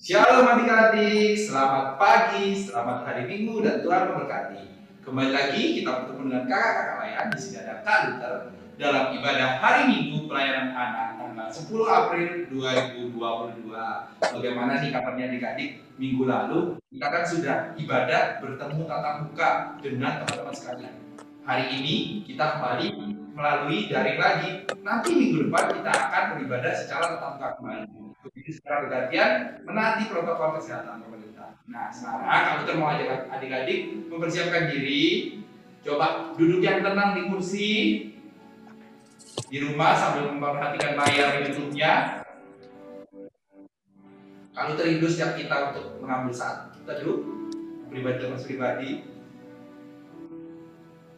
Shalom adik-adik, selamat pagi, selamat hari Minggu dan Tuhan memberkati. Kembali lagi kita bertemu dengan kakak-kakak layan di sini ada Kak Luther dalam ibadah hari Minggu pelayanan anak tanggal 10 April 2022. Bagaimana nih kabarnya adik-adik? Minggu lalu kita kan sudah ibadah bertemu tatap muka dengan teman-teman sekalian. Hari ini kita kembali melalui daring lagi. Nanti minggu depan kita akan beribadah secara tatap muka kembali. Jadi secara bergantian menaati protokol kesehatan pemerintah. Nah, sekarang kalau kita mau ajak adik-adik mempersiapkan diri, coba duduk yang tenang di kursi di rumah sambil memperhatikan layar YouTube-nya. Kalau terindu setiap kita untuk mengambil saat teduh pribadi dengan pribadi,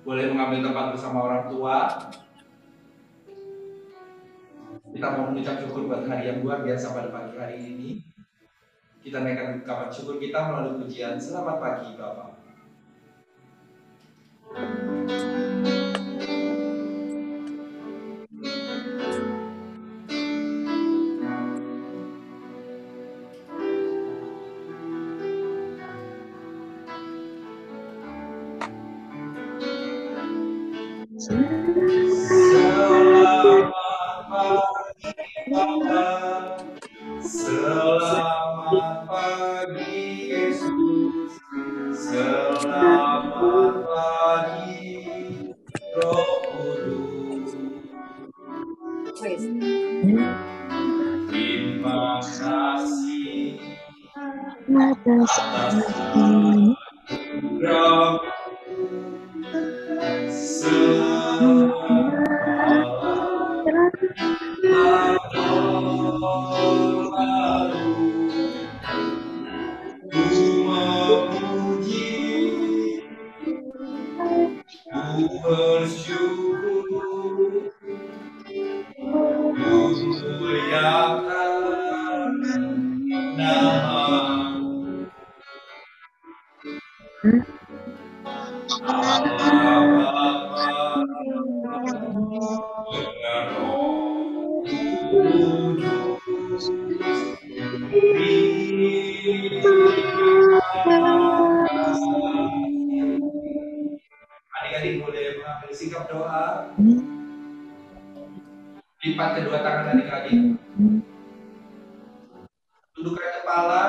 boleh mengambil tempat bersama orang tua. Kita mau mengucap syukur buat hari yang luar biasa pada pagi hari ini. Kita naikkan ungkapan syukur kita melalui pujian Selamat Pagi Bapak. Selamat pagi Bapak. Selamat pagi Yesus. Selamat pagi Roh Kudus. Terima kasih atas anugerah Adik-adik boleh mengambil sikap doa. Lipat kedua tangan adik-adik. Tundukkan kepala.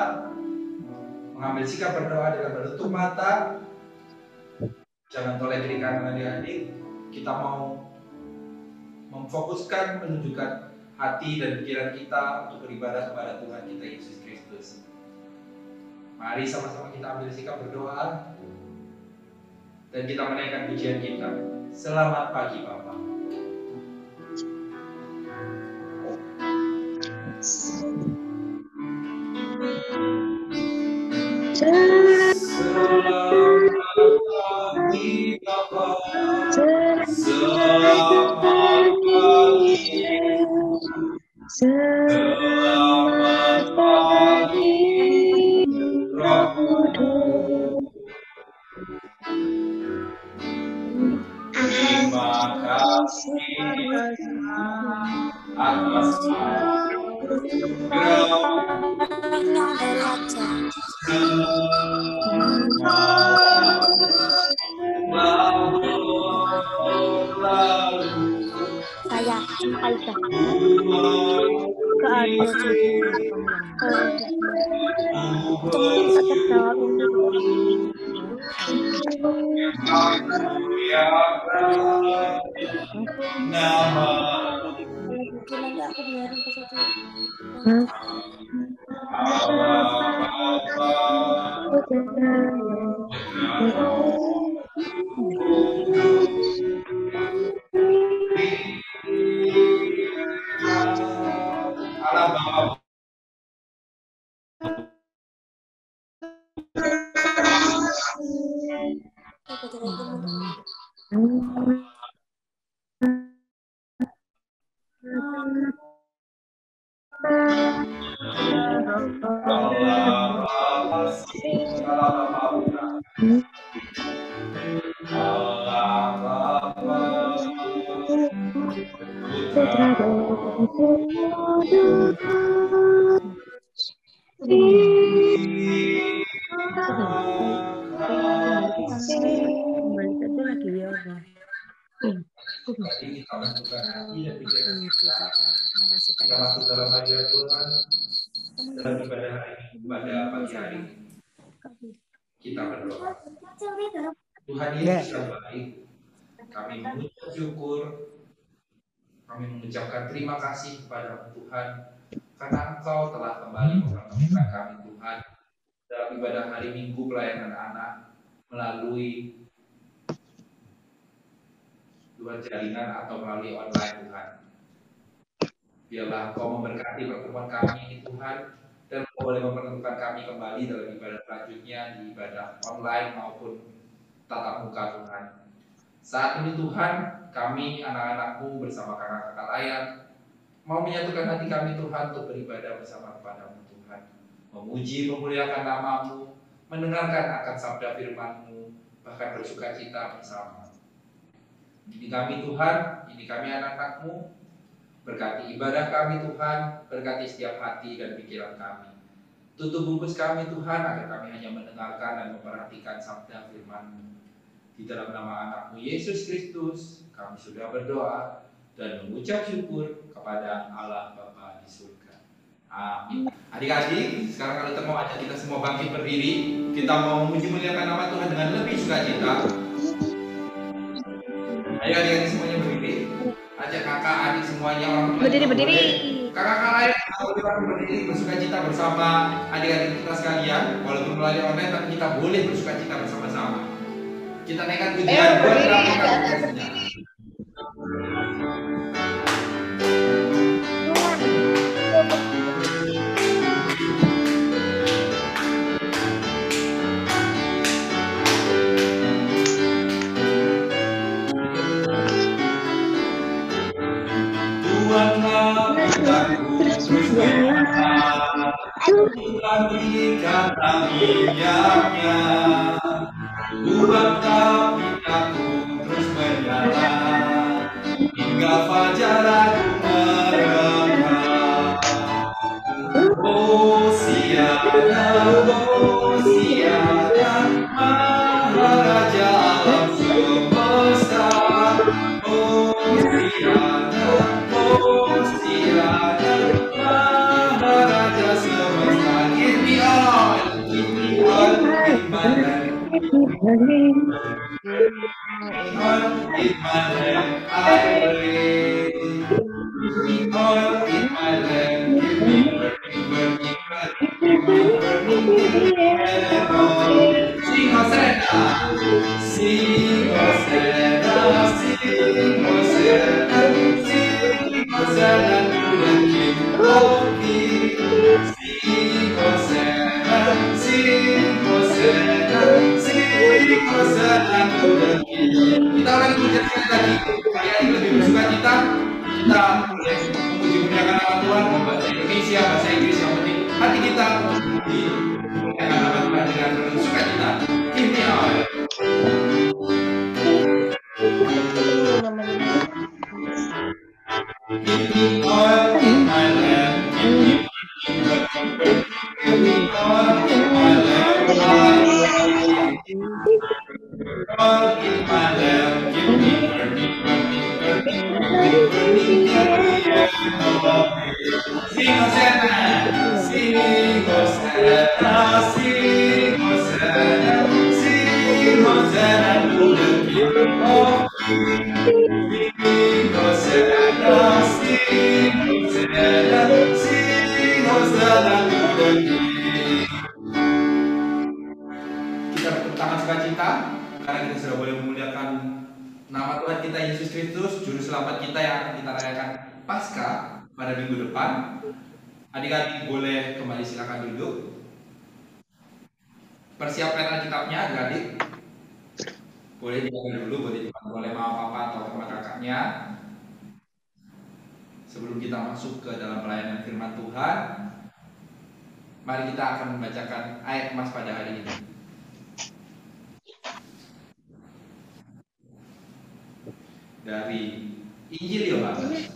Mengambil sikap berdoa dengan menutup mata. Jangan toleh kiri kanan adik-adik. Kita mau memfokuskan, menunjukkan hati dan pikiran kita untuk beribadah kepada Tuhan kita Yesus Kristus. Mari sama-sama kita ambil sikap berdoa. Dan kita menaikkan pujian kita. Selamat pagi Bapak. Selamat pagi Bapak. Selamat pagi. Selamat pagi Roh Kudus. Terima kasih atas saya Aisyah Balik aja lagi ya, Bang. Mari kita menentukan hati dan pikiran kita. Makasih, Kak. Kita masuk dalam hadirat Tuhan dalam ibadah hari ini pada pagi hari. Kita berdoa. Tuhan Yesus yang baik, kami mengucap syukur, kami mengucapkan terima kasih kepada Tuhan karena Engkau telah kembali mempertemukan kami Tuhan dalam ibadah hari Minggu pelayanan anak melalui dua jaringan atau melalui online Tuhan. Biarlah Engkau memberkati pertemuan kami ini Tuhan dan Engkau boleh mempertemukan kami kembali dalam ibadah selanjutnya di ibadah online maupun tatap muka Tuhan. Saat ini Tuhan, kami anak-anak-Mu bersama kakak-kakak layan mau menyatukan hati kami Tuhan untuk beribadah bersama kepada-Mu Tuhan. Memuji, memuliakan nama-Mu, mendengarkan akan sabda firman-Mu, bahkan bersuka cita bersama. Ini kami Tuhan, ini kami anak-anak-Mu, berkati ibadah kami Tuhan, berkati setiap hati dan pikiran kami. Tutup bungkus kami Tuhan, agar kami hanya mendengarkan dan memperhatikan sabda firman-Mu. Di dalam nama anak-Mu Yesus Kristus, kami sudah berdoa dan mengucap syukur kepada Allah Bapa di surga. Amin. Adik-adik, sekarang kalau kita mau ajak kita semua bangkit berdiri, kita mau memuji muliakan nama Tuhan dengan lebih sukacita. Ayo adik-adik semuanya berdiri. Ajak kakak, adik semuanya orang tua. Berdiri. Kakak-kakak lain boleh berdiri bersukacita bersama adik-adik kita sekalian. Walaupun melalui online, tapi kita boleh bersukacita bersama-sama. Kita naikkan pujian buat kita pujiannya. Tuhanlah pintaku terus menyala, Tuhan berikan minyaknya. Buatlah pintaku terus menyala, hingga fajar aku merangkak. Hosiana, Hosiana, Maharaja alam semesta. Hosiana, Hosiana, Maharaja semesta. Give me all in my hand. In my hand, I pray. Give me oil in my lamp. Give me burning, Sing Hosanna, sing Hosanna, sing Hosanna, sing Hosanna to the King of Kings. Sing Hosanna, sing Hosanna, sing Hosanna to the King. Kita ulangi pujian sekali lagi. Kali ini lebih bersuka cita. Kita boleh memuji muliakan nama Tuhan, bahasa Indonesia, bahasa Inggris, yang penting hati kita dimuliakan nama Tuhan dengan penuh sukacita. Give me all. Give me oil in my lamp, give me oil in my lamp, oil in my lamp, give me burning, sing Hosanna, sing Hosanna, sing Hosanna, sing Hosanna to the King of Kings. Sing Hosanna, sing Hosanna, sing Hosanna to the King. Kita bertepuk tangan sukacita karena kita sudah boleh memuliakan nama Tuhan kita Yesus Kristus, Juru Selamat kita yang akan kita rayakan Paskah pada minggu depan. Adik-adik boleh kembali, silakan duduk. Persiapkan Alkitabnya, adik-adik. Boleh diambil dulu, boleh dibantu oleh mama papa atau kakak kakaknya. Sebelum kita masuk ke dalam pelayanan firman Tuhan, mari kita akan membacakan ayat emas pada hari ini. Dari Injil Yohanes.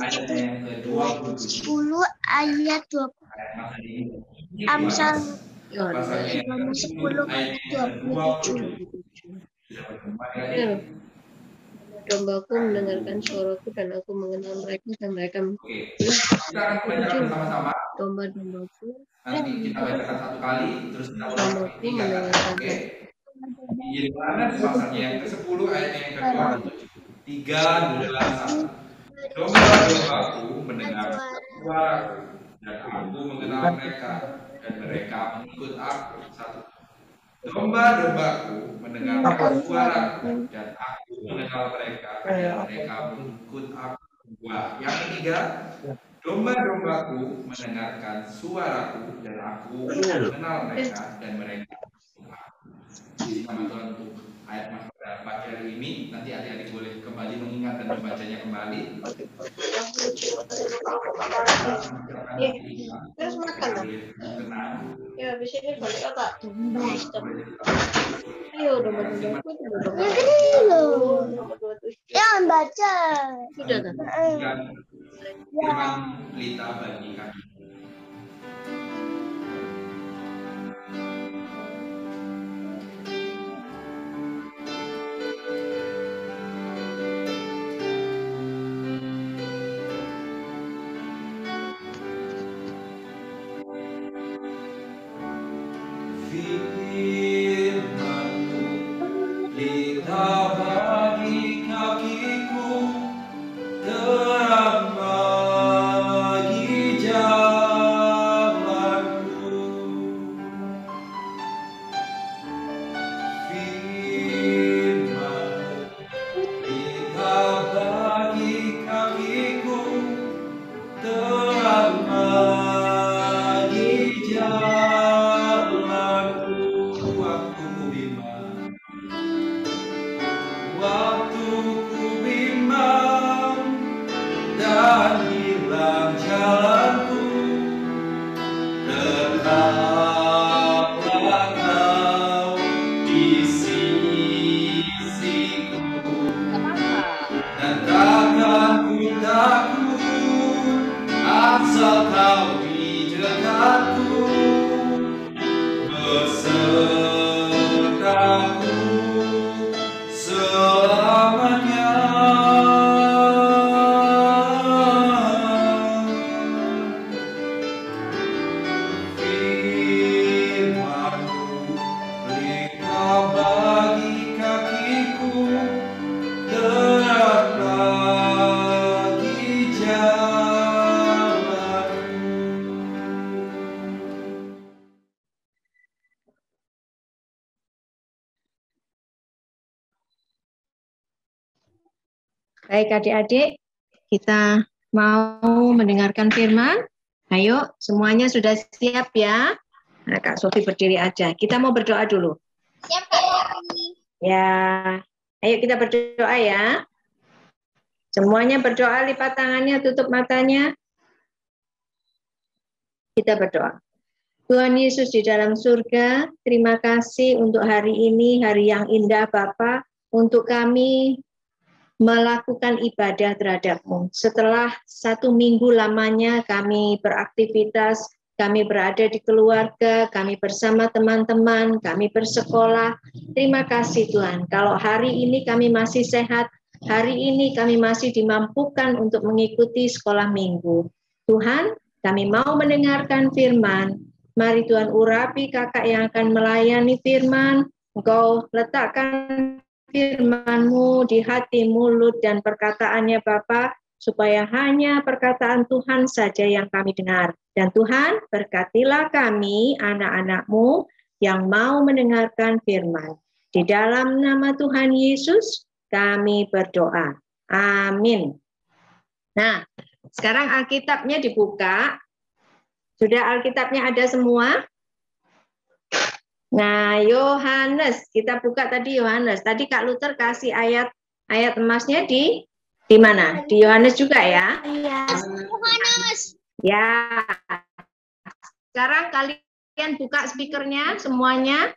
Ayatnya yang ke-27. 10 ayat 20. Ayat Mas Adi ini. Amsal Pasalnya yang Yohanes 10 ke-10 ayat yang ke-27. 27. Bisa berkembang ya. Dombaku mendengarkan suaraku dan aku mengenal mereka dan mereka Oke, kita akan bacakan bersama-sama. domba-dombaku Nanti kita bacakan satu kali, terus kita ulang lagi 3 kali. Oke. Di Yohanes pasalnya yang ke-10 ayat yang ke-27. 3, 2, 1. Domba-dombaku mendengar suaraku dan aku mengenal mereka dan mereka mengikut aku. 1. Domba-dombaku mendengarkan suaraku dan aku mengenal mereka dan mereka mengikut aku. 2. Yang ketiga, domba-dombaku mendengarkan suaraku dan aku mengenal mereka dan mereka mengikut aku. Jadi sama Tuhan untuk ayat Mas pada pagi hari ini. Nanti adik-adik boleh kembali mengingat dan membacanya kembali. terus makan lah. Ya habis ini balik otak. Ayo domba-dombaku nomor 27. Jangan baca. Sudah kan? Firman pelita bagi kami. Firman-Mu pelita bagi kakiku, terang bagi jalanku. Firman-Mu pelita bagi kakiku, terang bagi jalanku. Waktu ku bimbang dan hilang jalanku, tetaplah Kau di sisiku, dan takkan ku takut asal Kau di dekatku, besertaku selamanya. Firman-Mu pelita bagi kakiku, terang bagi jalanku. Baik adik-adik, kita mau mendengarkan firman. Ayo, semuanya sudah siap ya? Nah, Kak Sofi berdiri aja. Kita mau berdoa dulu. Siap, Kak. Ya, ayo kita berdoa ya. Semuanya berdoa, lipat tangannya, tutup matanya. Kita berdoa. Tuhan Yesus di dalam surga, terima kasih untuk hari ini, hari yang indah Bapa, untuk kami melakukan ibadah terhadap-Mu. Setelah 1 minggu lamanya kami beraktivitas, kami berada di keluarga, kami bersama teman-teman, kami bersekolah. Terima kasih Tuhan, kalau hari ini kami masih sehat, hari ini kami masih dimampukan untuk mengikuti sekolah minggu. Tuhan, kami mau mendengarkan firman. Mari Tuhan urapi kakak yang akan melayani firman. Engkau letakkan firman-Mu di hati, mulut, dan perkataannya Bapa, supaya hanya perkataan Tuhan saja yang kami dengar. Dan Tuhan, berkatilah kami, anak-anak-Mu, yang mau mendengarkan firman. Di dalam nama Tuhan Yesus, kami berdoa. Amin. Nah, sekarang Alkitabnya dibuka. Sudah Alkitabnya ada semua? Nah, Yohanes, kita buka tadi Yohanes. Tadi Kak Luther kasih ayat emasnya di mana? Di Yohanes juga ya? Iya. Yohanes. Ya. Sekarang kalian buka speakernya semuanya.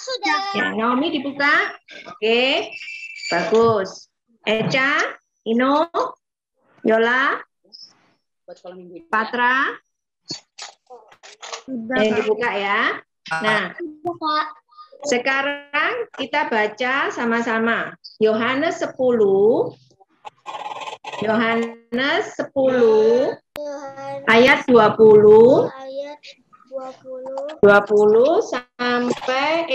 Sudah. Ya, Naomi dibuka. Oke. Bagus. Eca, Ino, Yola, Patra. Yang dibuka ya. Nah, sekarang kita baca sama-sama. Yohanes 10. Yohanes 10 ayat 20. Ayat 20. 20 sampai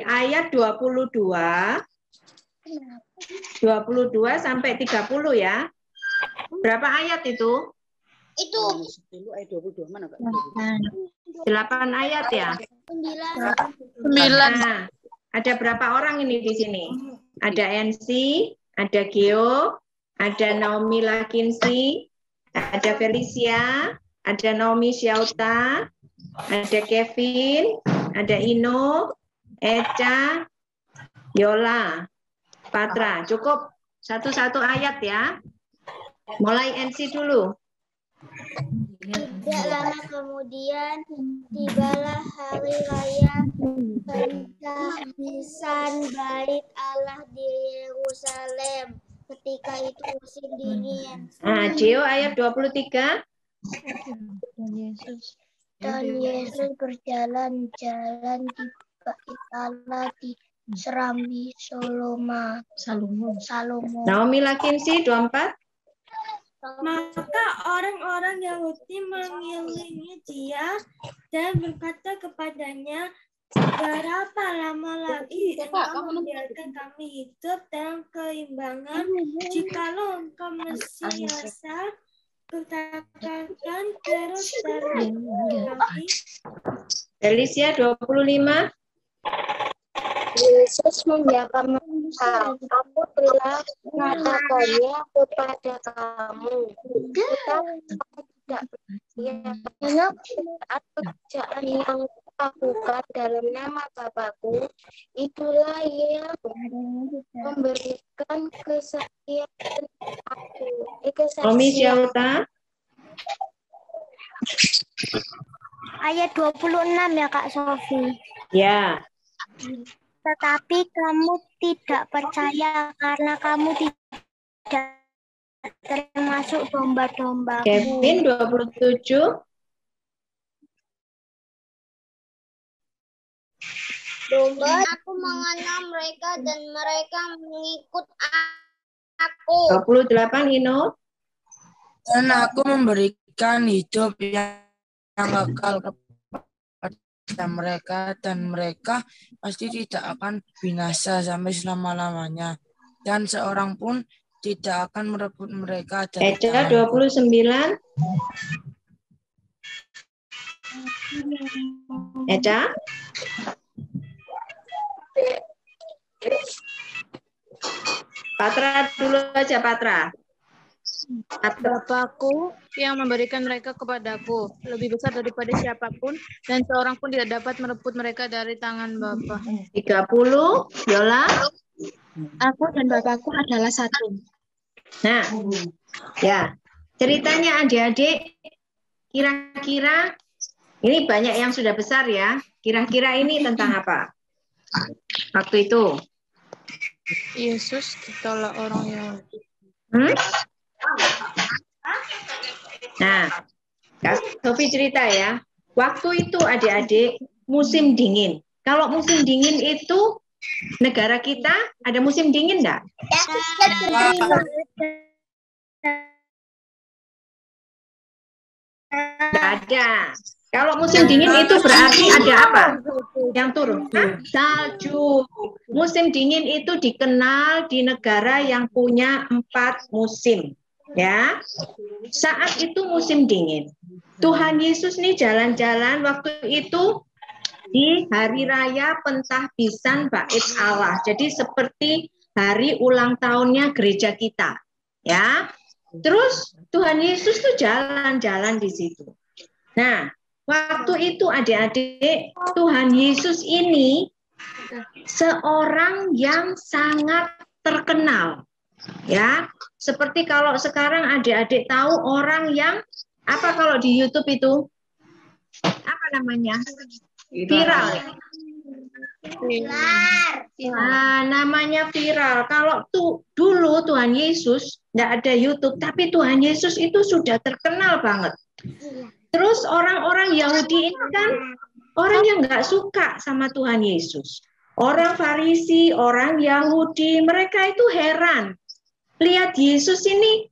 ayat 22. 22 sampai 30 ya. Berapa ayat itu? Itu 10 ayat 22 mana Kak? 8 ayat ya. 9. Nah, ada berapa orang ini di sini? Ada Ensi, ada Geo, ada Naomi Lakinsi, ada Felicia, ada Naomi Syauta, ada Kevin, ada Ino, Eca, Yola, Patra. Cukup satu-satu ayat ya. Mulai Ensi dulu. Tidak lama kemudian tibalah hari raya pentahbisan bait Allah di Yerusalem. Ketika itu musim dingin. Nah, Geo ayat 23. Dan Yesus berjalan-jalan di bait Allah di Serambi Salomo. Naomi Lakinsi 24. Maka orang-orang Yahudi mengelilingi dia dan berkata kepadanya, berapa lama lagi engkau membiarkan kami hidup dalam keimbangan? Jikalau engkau Mesiasa, katakan terus lagi. Felicia 25. Yesus menjawab mereka, aku telah mengatakannya kepada kamu. Kita tidak percaya saat pekerjaan yang lakukan dalam nama Bapakku, itulah yang memberikan kesaksian aku. Naomi Syauta. Ayat 26 ya Kak Sofi. Ya. Tetapi kamu tidak percaya karena kamu tidak termasuk domba-dombaku. Kevin 27. Domba aku mengenal mereka dan mereka mengikut aku. 28 Ino. Dan aku memberikan hidup yang kekal kepada mereka, dan mereka pasti tidak akan binasa sampai selama-lamanya, dan seorang pun tidak akan merebut mereka dari Eca tanganku. 29. Eca. Patra dulu aja, Patra. Bapakku yang memberikan mereka kepadaku lebih besar daripada siapapun, dan seorang pun tidak dapat merebut mereka dari tangan Bapa. 30 Yola. Aku dan Bapakku adalah satu. Nah, ya ceritanya adik-adik, kira-kira ini banyak yang sudah besar ya. Kira-kira ini tentang apa? Waktu itu. Yesus ditolak orang Yahudi. Nah, Kak Sofi cerita ya. Waktu itu adik-adik musim dingin. Kalau musim dingin itu negara kita ada musim dingin enggak? Enggak ada. Kalau musim dingin itu berarti ada apa? Yang turun? Salju. Musim dingin itu dikenal di negara yang punya 4 musim. Ya, saat itu musim dingin. Tuhan Yesus nih jalan-jalan waktu itu di hari raya pentahbisan bait Allah. Jadi seperti hari ulang tahunnya gereja kita, ya. Terus Tuhan Yesus tuh jalan-jalan di situ. Nah, waktu itu adik-adik, Tuhan Yesus ini seorang yang sangat terkenal. Ya, seperti kalau sekarang adik-adik tahu orang yang apa kalau di YouTube itu apa namanya? Viral. Nah, namanya viral. Kalau dulu Tuhan Yesus nggak ada YouTube, tapi Tuhan Yesus itu sudah terkenal banget. Terus orang-orang Yahudi ini kan orang yang nggak suka sama Tuhan Yesus. Orang Farisi, orang Yahudi, mereka itu heran. Lihat Yesus ini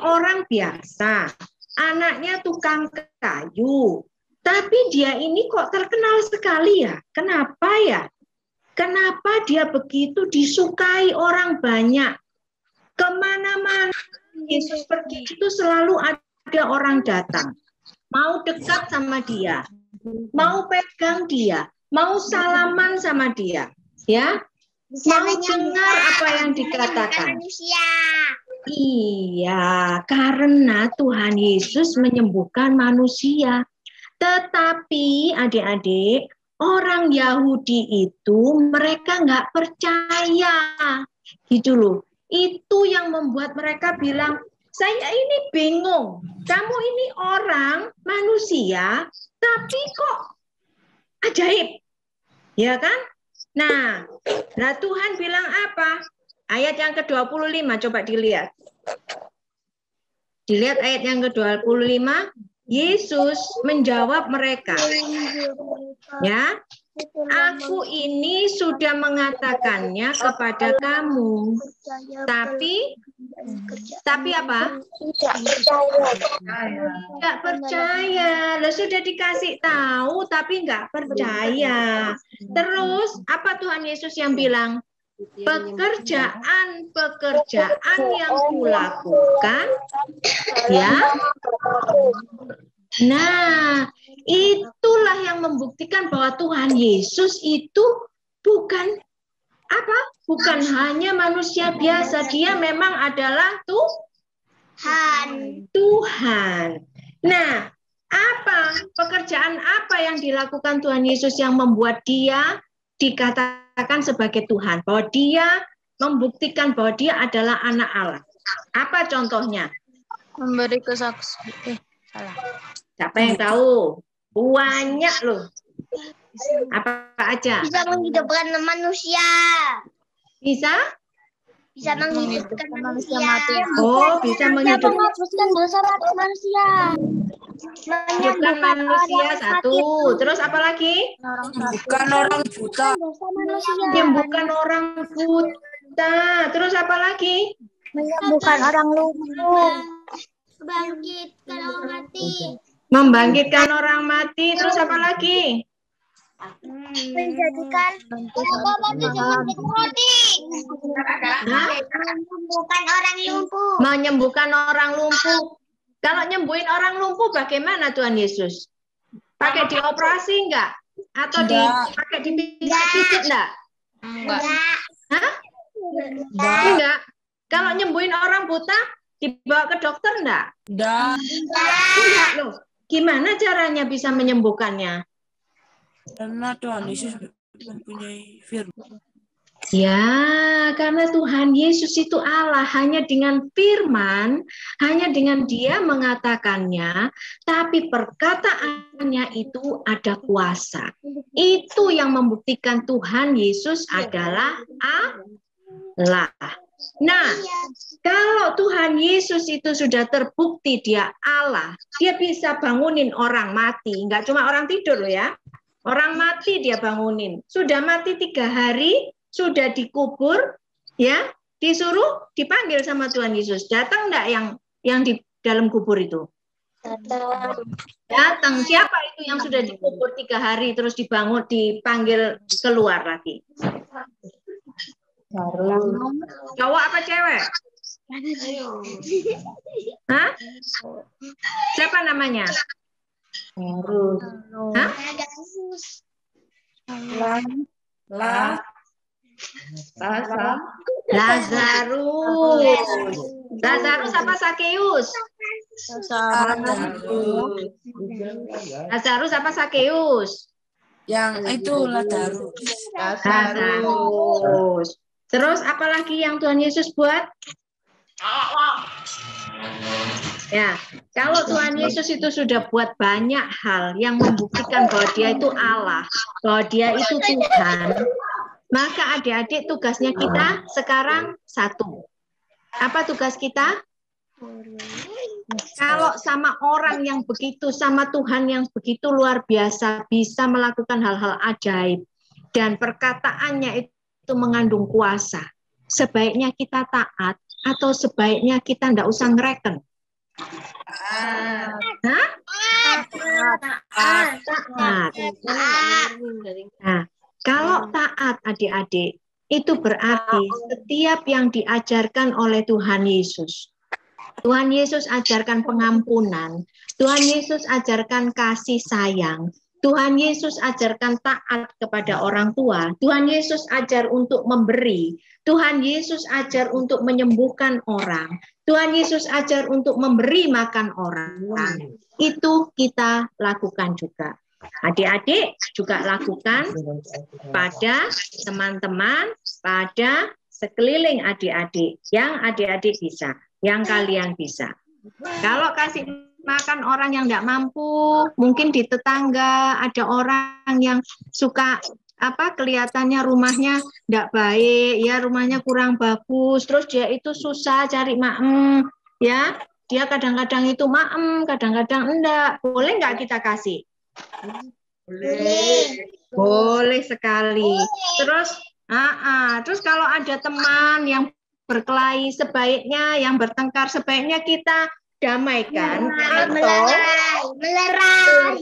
orang biasa. Anaknya tukang kayu. Tapi dia ini kok terkenal sekali ya? Kenapa ya? Kenapa dia begitu disukai orang banyak? Kemana-mana Yesus pergi itu selalu ada orang datang. Mau dekat sama dia. Mau pegang dia. Mau salaman sama dia. Ya, mau dengar apa yang dikatakan. Iya, karena Tuhan Yesus menyembuhkan manusia. Tetapi adik-adik, orang Yahudi itu mereka nggak percaya. Gitu loh. Itu yang membuat mereka bilang, saya ini bingung. Kamu ini orang, manusia, tapi kok ajaib. Ya kan? Nah Tuhan bilang apa? Ayat yang ke-25, coba dilihat. Dilihat ayat yang ke-25, Yesus menjawab mereka. Ya, aku ini sudah mengatakannya kepada kamu. Tapi apa? Tidak percaya. Lah sudah dikasih tahu tapi nggak percaya. Terus apa Tuhan Yesus yang bilang? Pekerjaan yang kulakukan, ya. Nah, itulah yang membuktikan bahwa Tuhan Yesus itu bukan apa? Bukan hanya manusia biasa, dia memang adalah Tuhan. Nah, apa pekerjaan apa yang dilakukan Tuhan Yesus yang membuat dia dikatakan sebagai Tuhan, bahwa dia membuktikan bahwa dia adalah anak Allah? Apa contohnya? Memberi kesaksian. Salah. Siapa yang tahu? Banyak loh. Apa aja? Bisa menghidupkan manusia. Bisa? Bisa menghidupkan manusia. Oh, bisa menghidupkan dosa manusia. Menyembuhkan manusia satu. Terus apa lagi? Bukan orang buta. Menyembuhkan orang buta. Terus apa lagi? Menyembuhkan orang lumpuh. Membangkitkan orang mati. Membangkitkan orang mati. Terus apa lagi? Menjadikan roti. Menyembuhkan orang lumpuh. Menyembuhkan orang lumpuh. Kalau nyembuhin orang lumpuh bagaimana Tuhan Yesus? Pakai dioperasi enggak? Atau pakai dipijit enggak? Enggak. Hah? Enggak. Kalau nyembuhin orang buta dibawa ke dokter enggak? Enggak loh. Gimana caranya bisa menyembuhkannya? Karena Tuhan Yesus mempunyai firman. Ya, karena Tuhan Yesus itu Allah, hanya dengan firman, hanya dengan dia mengatakannya, tapi perkataannya itu ada kuasa. Itu yang membuktikan Tuhan Yesus adalah Allah. Nah, kalau Tuhan Yesus itu sudah terbukti dia Allah, dia bisa bangunin orang mati, nggak cuma orang tidur loh ya. Orang mati dia bangunin. Sudah mati 3 hari, sudah dikubur, ya, disuruh dipanggil sama Tuhan Yesus. Datang enggak yang di dalam kubur itu? Datang. Siapa itu yang sudah dikubur 3 hari terus dibangun, dipanggil keluar lagi? Cowok apa cewek? Hah? Siapa namanya? Hah? Lazarus apa Sakeus? Lazarus apa Sakeus? Yang itu Lazarus. Terus apa lagi yang Tuhan Yesus buat? Ya, kalau Tuhan Yesus itu sudah buat banyak hal yang membuktikan bahwa dia itu Allah, bahwa dia itu Tuhan. Maka adik-adik tugasnya kita sekarang satu. Apa tugas kita? Kalau sama orang yang begitu, sama Tuhan yang begitu luar biasa, bisa melakukan hal-hal ajaib, dan perkataannya itu mengandung kuasa, sebaiknya kita taat atau sebaiknya kita enggak usah ngereken? Taat. Nah, kalau taat adik-adik, itu berarti setiap yang diajarkan oleh Tuhan Yesus. Tuhan Yesus ajarkan pengampunan, Tuhan Yesus ajarkan kasih sayang, Tuhan Yesus ajarkan taat kepada orang tua, Tuhan Yesus ajar untuk memberi, Tuhan Yesus ajar untuk menyembuhkan orang, Tuhan Yesus ajar untuk memberi makan orang. Itu kita lakukan juga. Adik-adik juga lakukan pada teman-teman, pada sekeliling adik-adik, yang adik-adik bisa, yang kalian bisa. Kalau kasih makan orang yang tidak mampu, mungkin di tetangga ada orang yang suka kelihatannya rumahnya tidak baik, ya rumahnya kurang bagus, terus dia itu susah cari maem, ya dia kadang-kadang itu maem, kadang-kadang enggak. Boleh nggak kita kasih? Boleh sekali. Terus kalau ada teman yang berkelahi, sebaiknya yang bertengkar, sebaiknya kita damaikan atau melerai,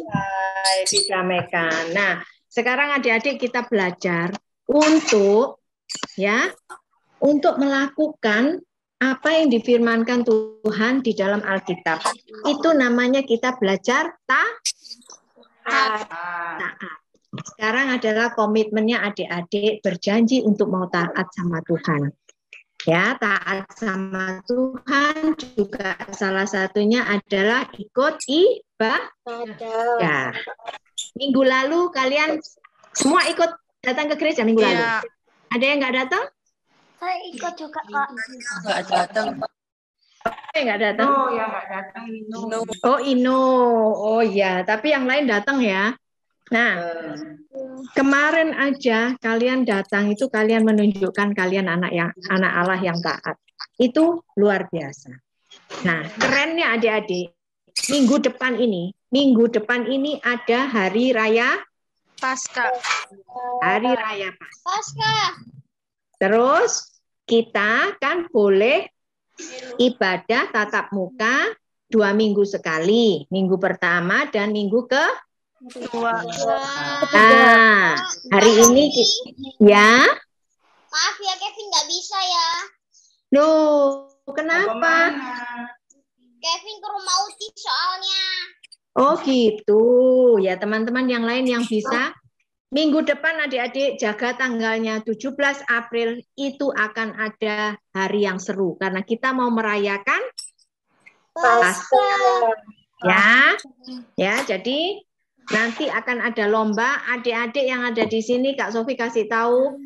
didamaikan. Nah, sekarang adik-adik kita belajar untuk melakukan apa yang difirmankan Tuhan di dalam Alkitab. Itu namanya kita belajar taat. Sekarang adalah komitmennya adik-adik berjanji untuk mau taat sama Tuhan. Ya, taat sama Tuhan juga salah satunya adalah ikut ibadah. Ya. Minggu lalu kalian semua ikut datang ke gereja minggu lalu? Ada yang nggak datang? Saya ikut juga, Kak. Nggak datang. Nggak datang? Oh, ya nggak datang Ino. Oh, Ino. Oh ya, tapi yang lain datang ya. Nah, kemarin aja kalian datang itu kalian menunjukkan kalian anak Allah yang taat. Itu luar biasa. Nah, kerennya adik-adik, minggu depan ini ada hari raya Paskah. Hari raya Paskah. Terus kita kan boleh ibadah tatap muka 2 minggu sekali. Minggu pertama dan minggu kedua. Nah, hari ini ya. Maaf ya Kevin nggak bisa ya. Loh, kenapa? Kevin ke rumah Uti soalnya. Oh gitu. Ya teman-teman yang lain yang bisa. Minggu depan adik-adik jaga tanggalnya 17 April itu akan ada hari yang seru. Karena kita mau merayakan Paskah. Ya, jadi nanti akan ada lomba. Adik-adik yang ada di sini, Kak Sofi kasih tahu,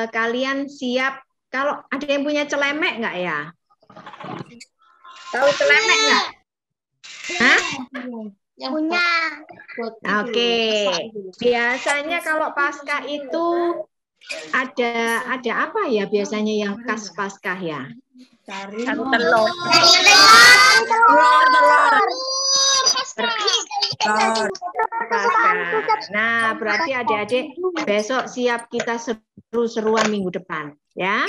kalian siap. Kalau ada yang punya celemek nggak ya? Tahu celemek nggak? Hah? Punya. Oke. Biasanya kalau Paskah itu ada apa ya biasanya yang khas Paskah ya? Telur. Nah, berarti adik-adik besok siap kita seru-seruan minggu depan, ya.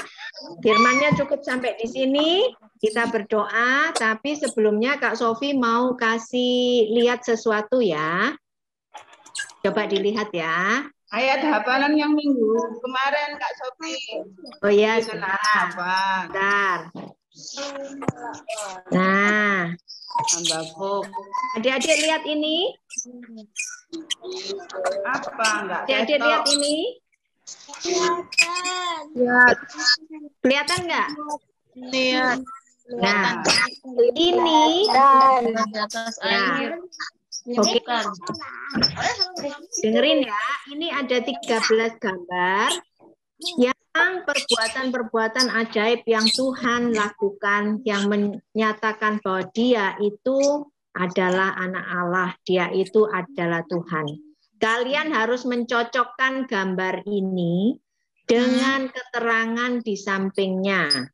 Firmannya cukup sampai di sini. Kita berdoa, tapi sebelumnya Kak Sofi mau kasih lihat sesuatu ya. Coba dilihat ya. Ayat hafalan yang minggu kemarin Kak Sofi. Oh ya, Sebentar. Nah, Hambakuk. adik-adik lihat ini. Apa enggak? Adik-adik lihat ini. Kelihatan nggak? Lihat. Nah, ini Di atas air. oke. Dengerin ya, ini ada 13 gambar yang perbuatan-perbuatan ajaib yang Tuhan lakukan, yang menyatakan bahwa Dia itu adalah anak Allah, Dia itu adalah Tuhan. Kalian harus mencocokkan gambar ini dengan keterangan di sampingnya.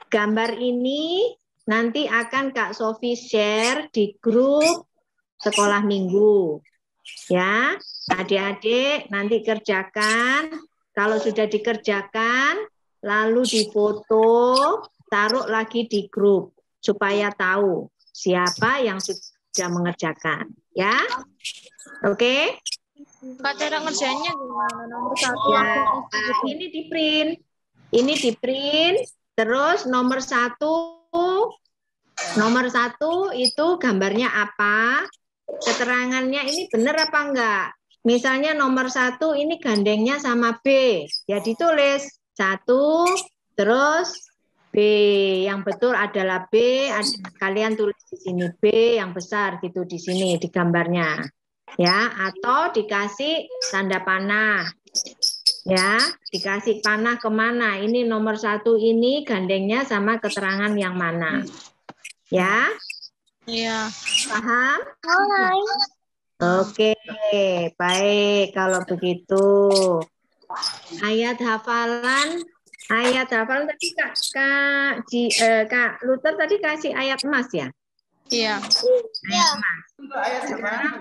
Gambar ini nanti akan Kak Sofi share di grup sekolah minggu. Ya, adik-adik nanti kerjakan. Kalau sudah dikerjakan, lalu difoto, taruh lagi di grup supaya tahu siapa yang sudah mengerjakan. Ya, oke? Kak, cara ngerjainnya gimana? Nomor 1 Ya, aku nah, ini di print. Ini di print. Terus nomor 1 itu gambarnya apa? Keterangannya ini benar apa enggak? Misalnya nomor 1 ini gandengnya sama B. Ya ditulis 1, terus B. Yang betul adalah B. Kalian tulis di sini B yang besar gitu di sini di gambarnya. Ya, atau dikasih tanda panah. Ya, dikasih panah kemana? Ini nomor 1 ini gandengnya sama keterangan yang mana? Ya, Iya. paham? Oke, baik kalau begitu. Ayat hafalan tadi Kak Luther tadi kasih ayat emas ya? Iya. Ayat emas. Untuk ayat sekarang.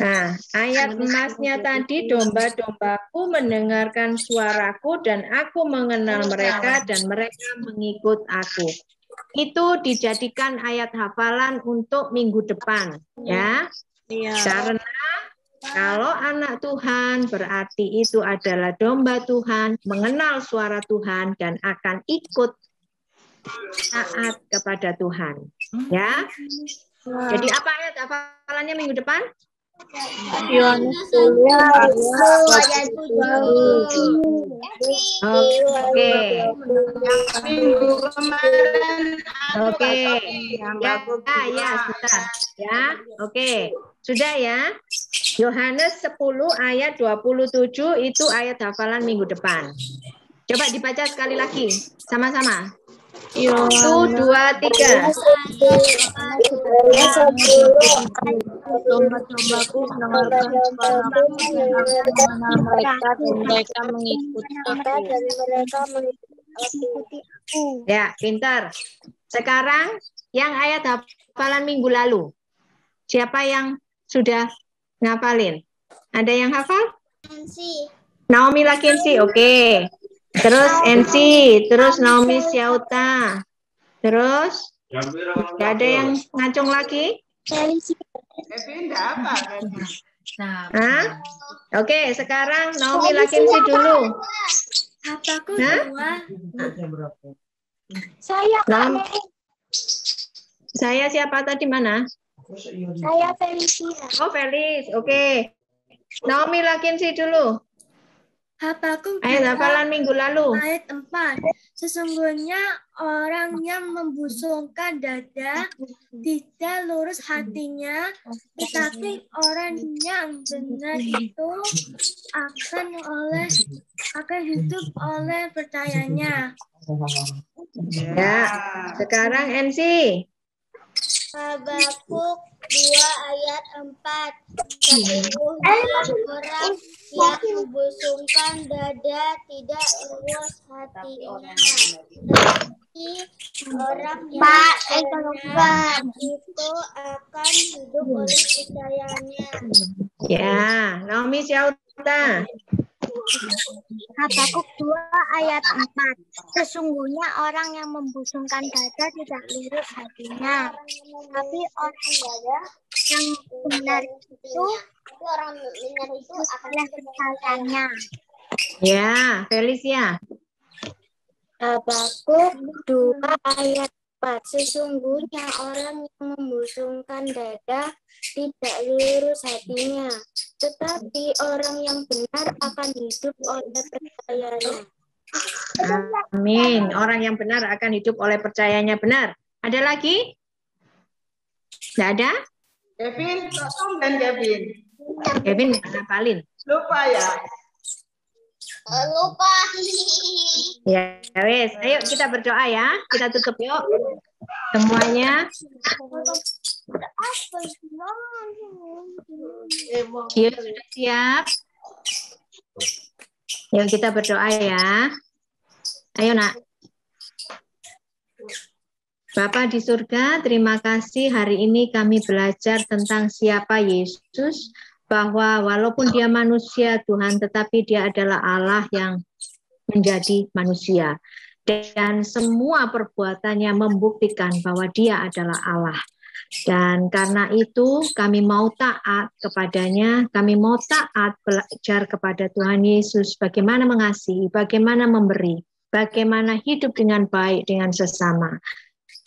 Nah, ayat emasnya tadi domba-dombaku mendengarkan suaraku dan aku mengenal mereka dan mereka mengikut aku. Itu dijadikan ayat hafalan untuk minggu depan, ya. Iya. Karena kalau anak Tuhan berarti itu adalah domba Tuhan, mengenal suara Tuhan dan akan ikut taat kepada Tuhan, ya. Jadi apa ayat hafalannya minggu depan? Yohanes 10 ayat 20. Oke. Minggu kemarin. Oke. Ya, sebentar. Ya, oke. Sudah ya. Yohanes 10 ayat 27 itu ayat hafalan minggu depan. Coba dibaca sekali lagi. Sama-sama. 1, 2, 3. Domba-dombaku mendengarkan suaraku dan aku mengenal mereka dan mereka mengikut aku. Ya, pintar. Sekarang yang ayat hafalan minggu lalu. Siapa yang sudah ngapalin? Ada yang hafal? Naomi Lakinsi, oke. Terus NC, terus Naomi Syauta. Terus nggak ada yang ngacung lagi? Kevin enggak apa. Hah? Oke, sekarang Naomi Lakinsi dulu. Apaku Hah? dua. Saya siapa tadi mana? Saya Felicia. Oh, Felis. Oke. Naomi Lakinsi dulu. Habakkuk Ayat 2 hafalan minggu lalu. ayat 4. Sesungguhnya orang yang membusungkan dada tidak lurus hatinya, tetapi orang yang benar itu akan hidup oleh percayanya. Ya. Sekarang NC. Habakuk 2 ayat 4. Sesungguhnya orang yang membusungkan dada tidak lurus hatinya, tetapi orang yang benar itu akan hidup oleh percayanya. Ya, Naomi Syauta. Habakuk 2 ayat 4. Sesungguhnya orang yang membusungkan dada tidak lurus hatinya, tapi orang yang benar itu oleh percayanya. Ya, Felicia. Habakuk 2 ayat 4. Sesungguhnya orang yang membusungkan dada tidak lurus hatinya, tetapi orang yang benar akan hidup oleh percayanya. Amin. Orang yang benar akan hidup oleh percayanya. Benar. Ada lagi? Tidak ada? Kevin, Tom dan Kevin. Kevin nggak ngapalin. Lupa ya. Lupa. Ya, wes. Ayo kita berdoa ya. Kita tutup yuk. Semuanya. Yuk, sudah siap. Yuk kita berdoa ya. Ayo nak. Bapa di surga, terima kasih hari ini kami belajar tentang siapa Yesus, bahwa walaupun dia manusia Tuhan, tetapi dia adalah Allah yang menjadi manusia. Dan semua perbuatannya membuktikan bahwa dia adalah Allah. Dan karena itu kami mau taat kepadanya, kami mau taat belajar kepada Tuhan Yesus, bagaimana mengasihi, bagaimana memberi, bagaimana hidup dengan baik dengan sesama.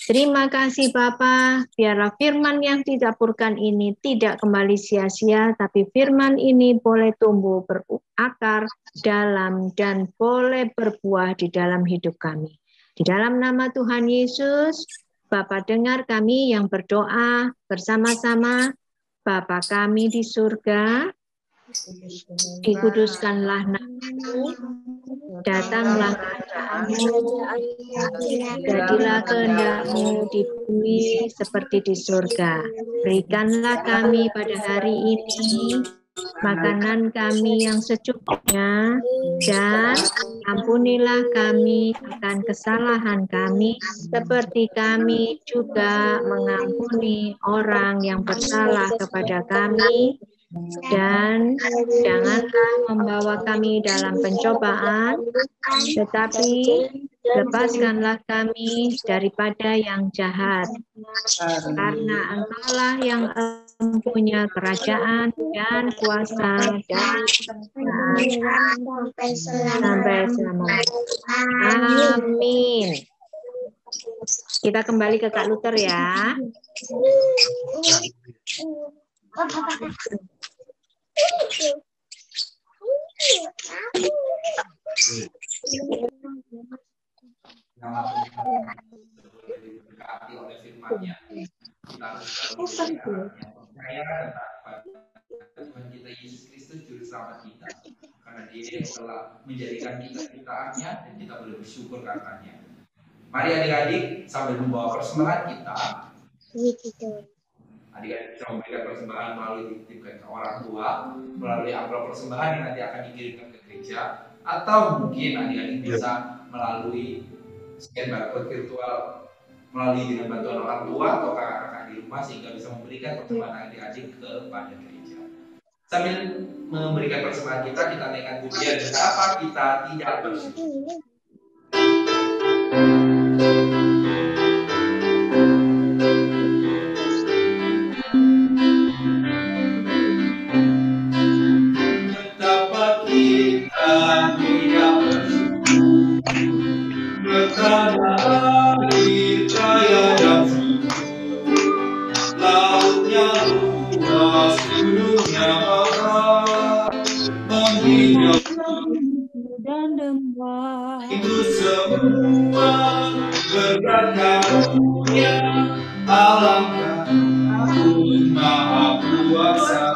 Terima kasih Bapa, biarlah firman yang didapurkan ini tidak kembali sia-sia, tapi firman ini boleh tumbuh berakar dalam dan boleh berbuah di dalam hidup kami. Di dalam nama Tuhan Yesus, Bapa dengar kami yang berdoa bersama-sama. Bapa kami di surga, dikuduskanlah nama-Mu, datanglah kerajaan-Mu, jadilah kehendak-Mu di bumi seperti di surga. Berikanlah kami pada hari ini makanan kami yang secukupnya, dan ampunilah kami akan kesalahan kami, seperti kami juga mengampuni orang yang bersalah kepada kami. Dan janganlah membawa kami dalam pencobaan, tetapi lepaskanlah kami daripada yang jahat. Karena Engkaulah yang mempunyai kerajaan dan kuasa dan sampai selama. Amin. Kita kembali ke Kak Luther ya. Diberkati oleh firman-Nya. Kita harus selalu percaya kepada Tuhan kita Yesus Kristus Juru Selamat kita, karena Dia telah menjadikan kita ciptaannya dan kita boleh bersyukur karenanya. Mari adik-adik sambil membawa persembahan kita, adik-adik bisa memberikan persembahan melalui dititipkan ke orang tua, melalui amplop persembahan yang nanti akan dikirimkan ke gereja, atau mungkin adik-adik bisa melalui scan barcode virtual melalui dengan bantuan orang tua atau kakak-kakak di rumah, sehingga bisa memberikan persembahan adik-adik kepada gereja. Sambil memberikan persembahan kita naikkan pujian betapa kita tidak bersyukur. Itu semua berkat karunia Allah Tuhan Maha Kuasa.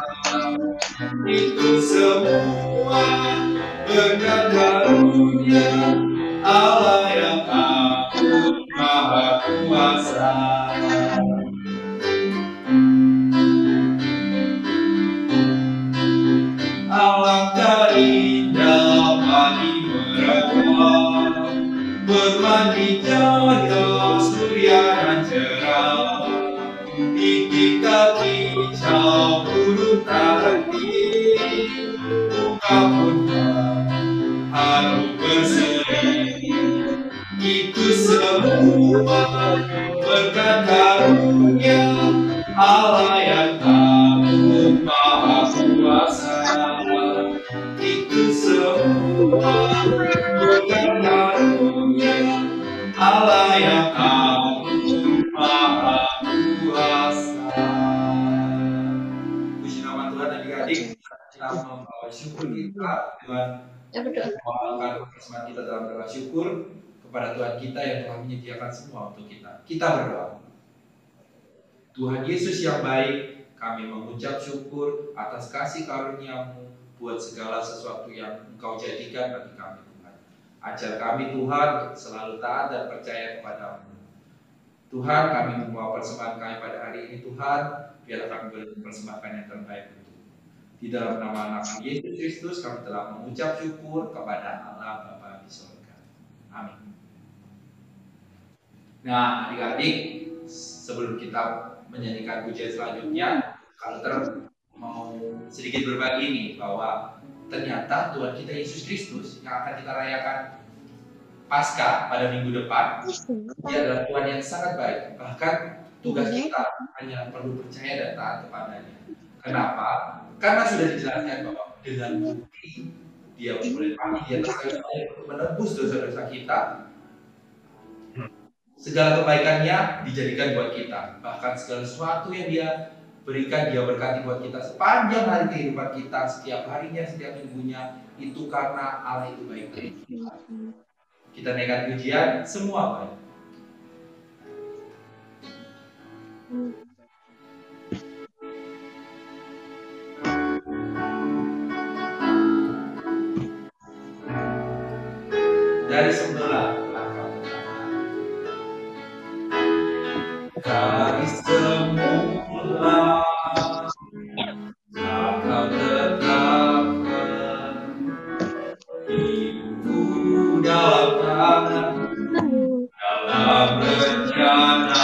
Itu semua berkat karunia Allah yang agung Maha Kuasa. Alangkah indah pagi merawat, bermandi cahaya surya dan cerah, ketika kicau burung tak henti, bunga pun harum berseri. Itu semua berkat karunia Allah yang agung Maha Kuasa. Itu semua berkat karunia Allah yang agung Maha Kuasa. Puji nama Tuhan adik-adik, kita membawa syukur kita dengan membawakan persembahan kita dalam doa syukur kepada Tuhan kita yang telah menyediakan semua untuk kita. Kita berdoa. Tuhan Yesus yang baik, kami mengucap syukur atas kasih karunia-Mu buat segala sesuatu yang Engkau jadikan bagi kami Tuhan. Ajar kami Tuhan untuk selalu taat dan percaya kepada-Mu. Tuhan, kami membawa persembahan kami pada hari ini Tuhan, biarlah kami boleh mempersembahkan yang terbaik untuk-Mu. Di dalam nama anak Yesus Kristus kami telah mengucap syukur kepada Allah Bapa di surga. Amin. Nah, adik-adik, sebelum kita menyanyikan pujian selanjutnya, Kalter mau sedikit berbagi nih bahwa ternyata Tuhan kita Yesus Kristus yang akan kita rayakan Paskah pada minggu depan, Dia adalah Tuhan yang sangat baik. Bahkan tugas kita hanya perlu percaya dan taat kepadanya. Kenapa? Karena sudah dijelaskan bahwa dengan bukti Dia boleh mati di atas kayu salib untuk menebus dosa-dosa kita. Segala kebaikannya dijadikan buat kita. Bahkan segala sesuatu yang Dia berikan, Dia berkati buat kita sepanjang hari kehidupan kita, setiap harinya, setiap minggunya, itu karena Allah itu baik. Kita naikkan pujian, semua baik. Dari sebelah belakang. Dari semula kau tetapkan ibu dalam tangan, dalam rencana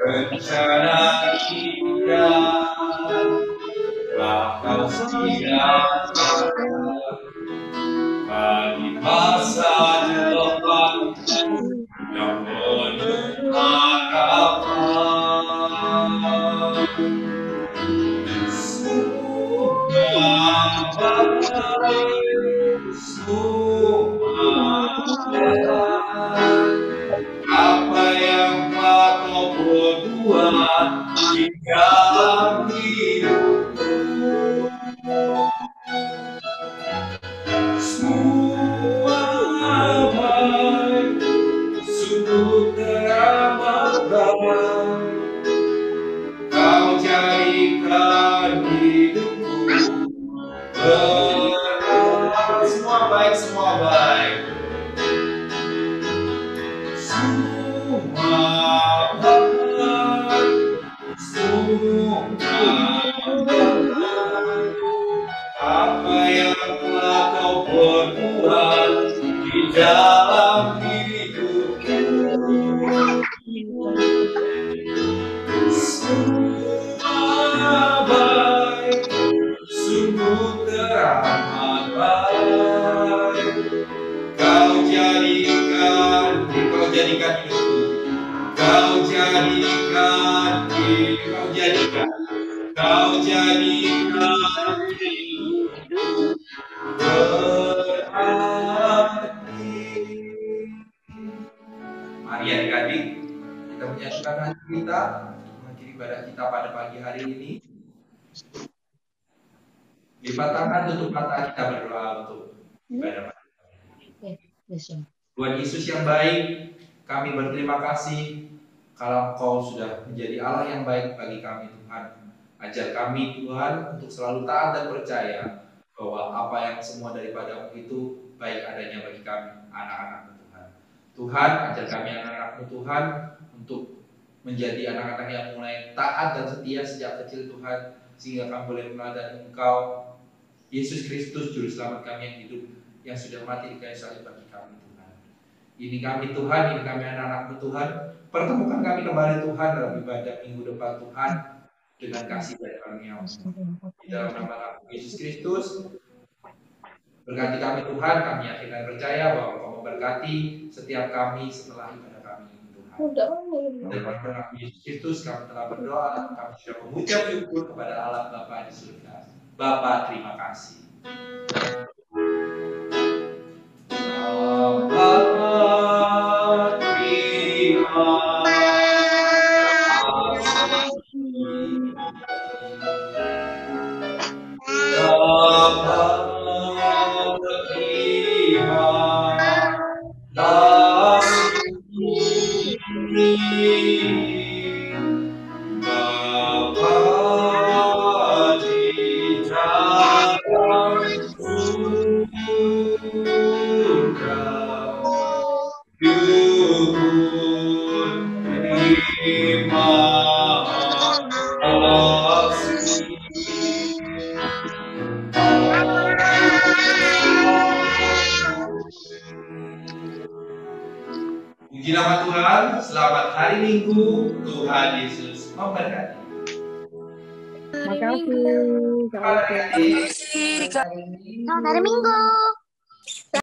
rencana indah telah kau sediakan bagi masa depan yang penuh harapan. Semua baik, semua benar, apa yang telah kau perbuat di dalam hidupku. Semua baik, sungguh teramat baik, kau jadikan hidupku benar. Semua baik, semua baik. Semua baik, semua baik, apa yang telah kau perbuat di dalam hidupku. Semua baik, sungguh teramat baik, kau jadikan hidupku, kau jadikan hidupku berarti. Mari adik-adik, kita menyatukan hati kita untuk mengakhiri ibadah kita pada pagi hari ini. Lipat tangan, tutup mata, kita berdoa untuk ibadah pagi hari ini. Tuhan Yesus yang baik, kami berterima kasih kalau Engkau sudah menjadi Allah yang baik bagi kami, Tuhan. Ajar kami, Tuhan, untuk selalu taat dan percaya bahwa apa yang semua daripada-Mu itu baik adanya bagi kami, anak-anak-Mu, Tuhan. Tuhan, ajar kami anak-anak-Mu, Tuhan, untuk menjadi anak-anak yang mulai taat dan setia sejak kecil, Tuhan, sehingga kami boleh meneladani Engkau, Yesus Kristus, Juru Selamat kami yang hidup, yang sudah mati di kayu salib bagi kami, Tuhan. Ini kami, Tuhan, ini kami anak-anak-Mu, Tuhan. Pertemukan kami kembali, Tuhan, dalam ibadah minggu depan, Tuhan, dengan kasih dan karunia di dalam nama Yesus Kristus. Berkati kami, Tuhan. Kami yakin dan percaya bahwa Engkau memberkati setiap kami setelah ibadah kami, Tuhan. Dalam nama Yesus Kristus kami telah berdoa. Kami sudah mengucap syukur kepada Allah Bapa di surga. Bapa, terima kasih. Bapa di dalam Puji nama Tuhan, selamat hari Minggu, Tuhan Yesus memberkati. Hari Minggu. Selamat hari Terima kasih. Selamat hari Minggu.